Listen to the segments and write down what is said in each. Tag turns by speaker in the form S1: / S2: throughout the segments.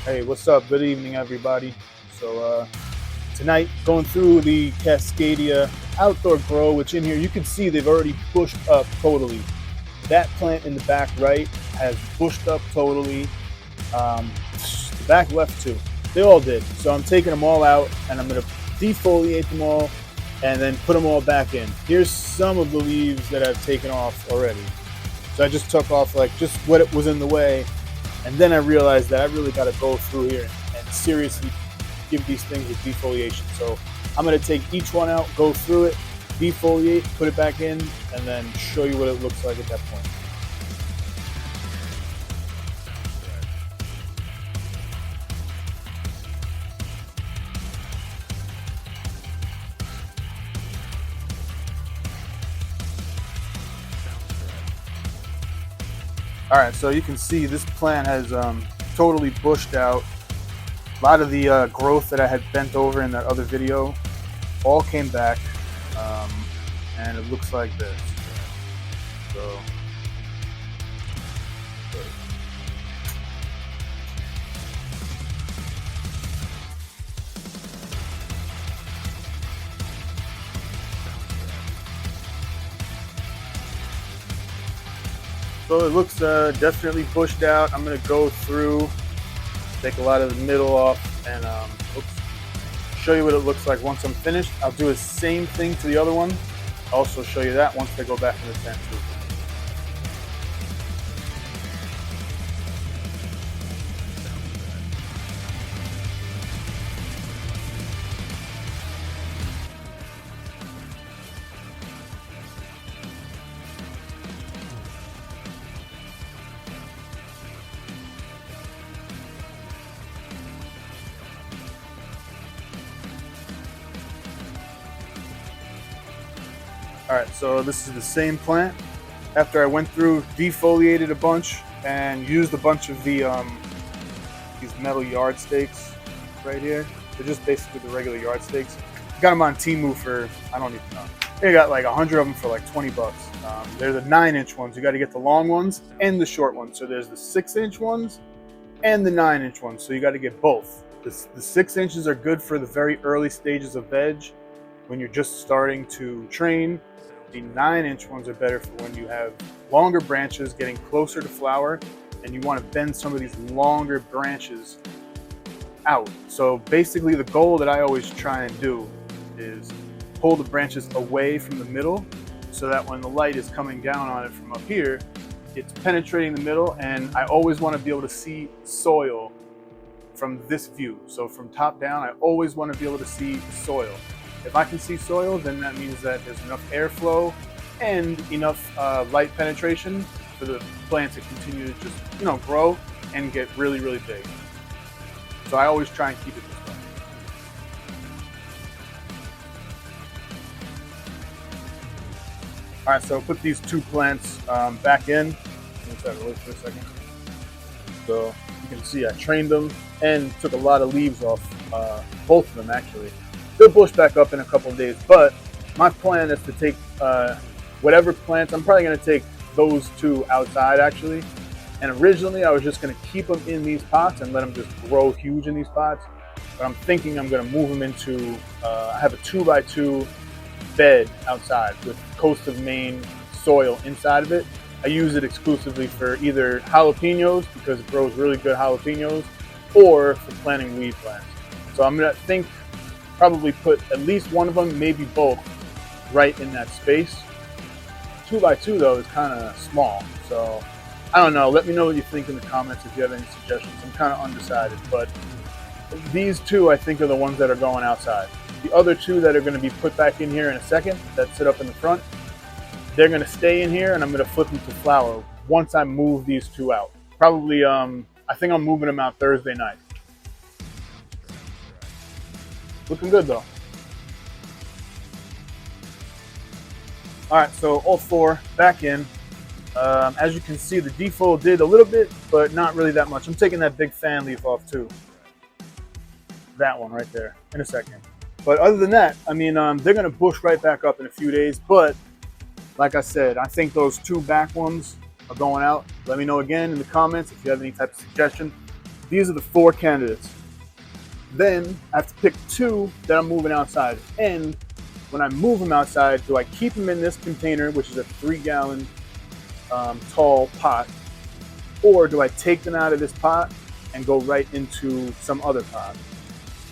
S1: Hey, what's up? Good evening, everybody. Tonight, going through the Cascadia outdoor grow, which in here you can see they've already bushed up totally. That plant in the back right has bushed up totally. The back left too. They all did. So I'm taking them all out and I'm going to defoliate them all and then put them all back in. Here's some of the leaves that I've taken off already. So I just took off like just what it was in the way. And then I realized that I really got to go through here and seriously give these things a defoliation. So I'm going to take each one out, go through it, defoliate, put it back in, and then show you what it looks like at that point. All right, so you can see this plant has totally bushed out. A lot of the growth that I had bent over in that other video all came back, and it looks like this. So, it looks definitely bushed out. I'm gonna go through, take a lot of the middle off, and show you what it looks like once I'm finished. I'll do the same thing to the other one. I'll also show you that once they go back in the tent too. All right, so this is the same plant. After I went through, defoliated a bunch, and used a bunch of the these metal yard stakes right here. They're just basically the regular yard stakes. Got them on Temu for, I don't even know. They got like 100 of them for like 20 bucks. They're the 9-inch ones. You got to get the long ones and the short ones. So there's the 6-inch ones and the 9-inch ones. So you got to get both. The 6 inches are good for the very early stages of veg when you're just starting to train. The 9-inch ones are better for when you have longer branches getting closer to flower and you want to bend some of these longer branches out. So basically the goal that I always try and do is pull the branches away from the middle so that when the light is coming down on it from up here, it's penetrating the middle, and I always want to be able to see soil from this view. So from top down, I always want to be able to see soil. If I can see soil, then that means that there's enough airflow and enough light penetration for the plant to continue to just, grow and get really, really big. So I always try and keep it this way. All right, so put these two plants back in. Let's have a look for a second. So you can see I trained them and took a lot of leaves off, both of them actually. They'll bush back up in a couple of days, but my plan is to take whatever plants. I'm probably going to take those two outside actually. And originally I was just going to keep them in these pots and let them just grow huge in these pots. But I'm thinking I'm going to move them into, I have a 2x2 bed outside with coast of Maine soil inside of it. I use it exclusively for either jalapenos because it grows really good jalapenos, or for planting weed plants. So I'm going to probably put at least one of them, maybe both, right in that space. 2x2 though is kind of small, so I don't know. Let me know what you think in the comments if you have any suggestions. I'm kind of undecided, but these two I think are the ones that are going outside. The other two that are going to be put back in here in a second, that sit up in the front, they're going to stay in here, and I'm going to flip them to flower once I move these two out. Probably, I think I'm moving them out Thursday night. Looking good though. All right, so all four back in. As you can see, the defoliate did a little bit, but not really that much. I'm taking that big fan leaf off too. That one right there in a second. But other than that, I mean, they're going to bush right back up in a few days. But like I said, I think those two back ones are going out. Let me know again in the comments if you have any type of suggestion. these are the 4 candidates. Then I have to pick 2 that I'm moving outside. And when I move them outside, do I keep them in this container, which is a 3-gallon tall pot, or do I take them out of this pot and go right into some other pot?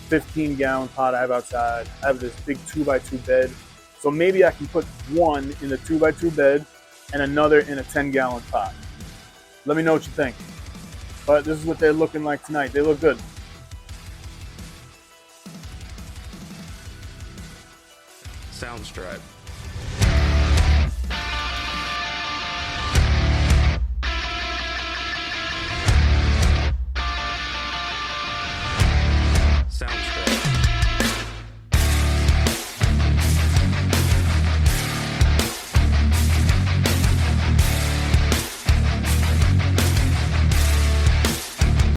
S1: 15-gallon pot I have outside. I have this big 2x2 bed. So maybe I can put one in the 2x2 bed and another in a 10-gallon pot. Let me know what you think. But this is what they're looking like tonight. They look good.
S2: Sound stripe.